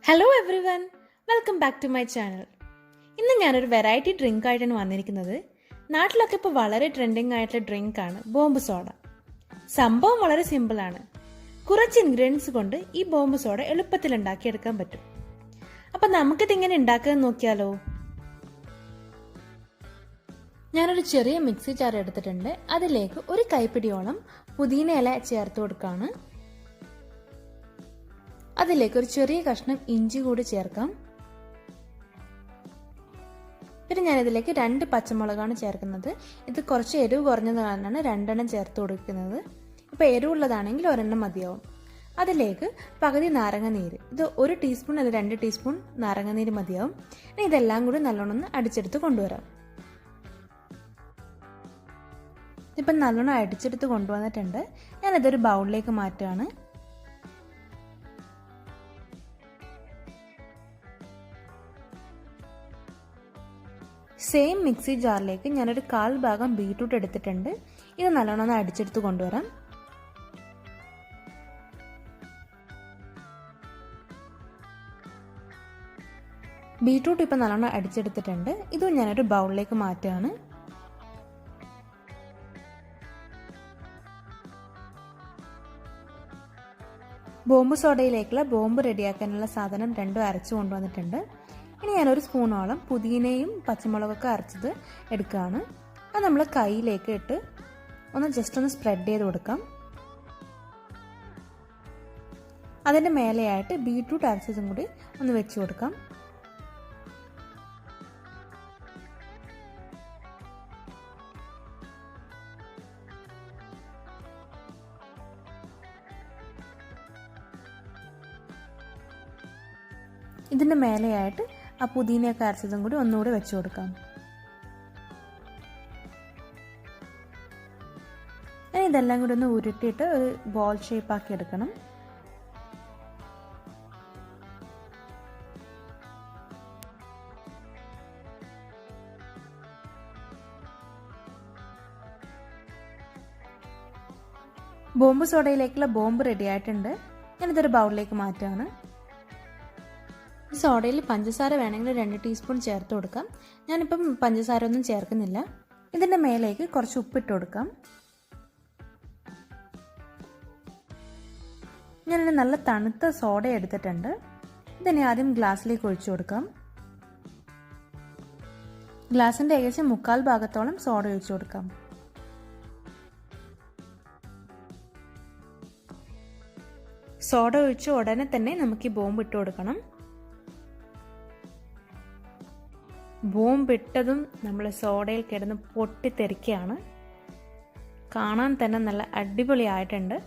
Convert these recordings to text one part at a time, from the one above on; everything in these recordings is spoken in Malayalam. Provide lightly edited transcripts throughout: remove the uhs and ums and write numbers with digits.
Hello everyone, welcome back to my channel. ഇന്ന് ഞാനൊരു വെറൈറ്റി ഡ്രിങ്ക് ആയിട്ടാണ് വന്നിരിക്കുന്നത്. നാട്ടിലൊക്കെ ഇപ്പോൾ വളരെ ട്രെൻഡിങ് ആയിട്ടുള്ള ഡ്രിങ്കാണ് ബോംബ് സോഡ. സംഭവം വളരെ സിമ്പിളാണ്. കുറച്ച് ഇൻഗ്രീഡിയൻസ് കൊണ്ട് ഈ ബോംബ് സോഡ എളുപ്പത്തിൽ ഉണ്ടാക്കിയെടുക്കാൻ പറ്റും. അപ്പം നമുക്കിതിങ്ങനെ ഉണ്ടാക്കാൻ നോക്കിയാലോ? ഞാനൊരു ചെറിയ മിക്സി ജാർ എടുത്തിട്ടുണ്ട്. അതിലേക്ക് ഒരു കൈപ്പിടിയോളം പുതിന ഇല ചേർത്ത് കൊടുക്കുകയാണ്. അതിലേക്ക് ഒരു ചെറിയ കഷ്ണം ഇഞ്ചി കൂടി ചേർക്കാം. പിന്നെ ഞാനിതിലേക്ക് 2 പച്ചമുളകാണ് ചേർക്കുന്നത്. ഇത് കുറച്ച് എരിവ് കുറഞ്ഞത് കാരണമാണ് 2 എണ്ണം ചേർത്ത് കൊടുക്കുന്നത്. ഇപ്പോൾ എരിവുള്ളതാണെങ്കിൽ 1 എണ്ണം മതിയാവും. അതിലേക്ക് പകുതി നാരങ്ങ നീര്, ഇത് 1 ടീസ്പൂൺ അല്ല 2 ടീസ്പൂൺ നാരങ്ങ നീര് മതിയാവും. ഇനി ഇതെല്ലാം കൂടി നല്ലോണം ഒന്ന് അടിച്ചെടുത്ത് കൊണ്ടുവരാം. ഇപ്പം നല്ലോണം അടിച്ചെടുത്ത് കൊണ്ടുവന്നിട്ടുണ്ട്. ഞാനിതൊരു ബൗളിലേക്ക് മാറ്റുകയാണ്. സെയിം മിക്സി ജാറിലേക്ക് ഞാനൊരു 1/4 ഭാഗം ബീട്രൂട്ട് എടുത്തിട്ടുണ്ട്. ഇത് നല്ലോണം അടിച്ചെടുത്ത് കൊണ്ടുവരാം. ബീട്രൂട്ട് ഇപ്പം നല്ലോണം അടിച്ചെടുത്തിട്ടുണ്ട്. ഇതും ഞാനൊരു ബൗളിലേക്ക് മാറ്റുകയാണ്. ബോംബ് സോഡയിലേക്കുള്ള ബോംബ് റെഡിയാക്കാനുള്ള സാധനം രണ്ടും അരച്ചു കൊണ്ടുവന്നിട്ടുണ്ട്. ഇനി ഞാനൊരു സ്പൂണോളം പുതിനയും പച്ചമുളകൊക്കെ അരച്ചത് എടുക്കുകയാണ്. അത് നമ്മൾ കയ്യിലേക്ക് ഇട്ട് ജസ്റ്റ് ഒന്ന് സ്പ്രെഡ് ചെയ്ത് കൊടുക്കാം. അതിൻ്റെ മേലെയായിട്ട് ബീട്രൂട്ട് അരച്ചതും കൂടി ഒന്ന് വെച്ച് കൊടുക്കാം. ഇതിൻ്റെ മേലെയായിട്ട് ആ പുതിനയൊക്കെ അരച്ചതും കൂടി ഒന്നുകൂടി വെച്ച് കൊടുക്കാം. ഇനി ഇതെല്ലാം കൂടി ഒന്ന് ഉരുട്ടിയിട്ട് ഒരു ബോൾ ഷേപ്പ് ആക്കി എടുക്കണം. ബോംബ് സോഡയിലേക്കുള്ള ബോംബ് റെഡി ആയിട്ടുണ്ട്. ഞാനിതൊരു ബൗളിലേക്ക് മാറ്റുകയാണ്. സോഡയിൽ പഞ്ചസാര വേണമെങ്കിൽ 2 ടീസ്പൂൺ ചേർത്ത് കൊടുക്കാം. ഞാനിപ്പം പഞ്ചസാര ഒന്നും ചേർക്കുന്നില്ല. ഇതിൻ്റെ മേലേക്ക് കുറച്ച് ഉപ്പിട്ട് കൊടുക്കാം. ഞാനൊരു നല്ല തണുത്ത സോഡ എടുത്തിട്ടുണ്ട്. ഇതിനെ ആദ്യം ഗ്ലാസ്സിലേക്ക് ഒഴിച്ചു കൊടുക്കാം. ഗ്ലാസിൻ്റെ ഏകദേശം 1/4 ഭാഗത്തോളം സോഡ ഒഴിച്ചു കൊടുക്കാം. സോഡ ഒഴിച്ച് ഉടനെ തന്നെ നമുക്ക് ഈ ബോംബ് ഇട്ട് കൊടുക്കണം. ബോംബ് ഇട്ടതും നമ്മൾ സോഡയിൽ കിടന്ന് പൊട്ടിത്തെറിക്കുകയാണ്. കാണാൻ തന്നെ നല്ല അടിപൊളിയായിട്ടുണ്ട്.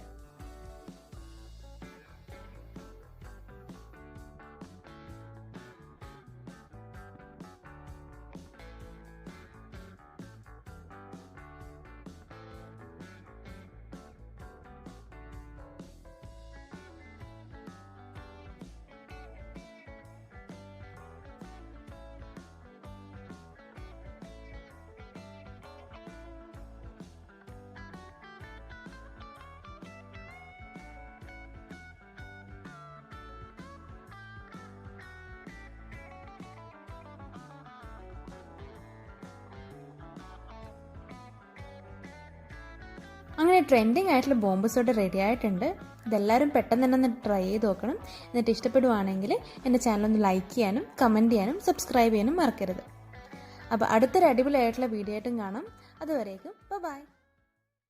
അങ്ങനെ ട്രെൻഡിങ് ആയിട്ടുള്ള ബോംബ് സോഡ റെഡി ആയിട്ടുണ്ട്. ഇതെല്ലാവരും പെട്ടെന്ന് തന്നെ ഒന്ന് ട്രൈ ചെയ്ത് നോക്കണം. എന്നിട്ട് ഇഷ്ടപ്പെടുവാണെങ്കിൽ എൻ്റെ ചാനൽ ഒന്ന് ലൈക്ക് ചെയ്യാനും കമൻറ്റ് ചെയ്യാനും സബ്സ്ക്രൈബ് ചെയ്യാനും മറക്കരുത്. അപ്പോൾ അടുത്തൊരു അടിപൊളിയായിട്ടുള്ള വീഡിയോ ആയിട്ടും കാണാം. അതുവരേക്കും ബൈ.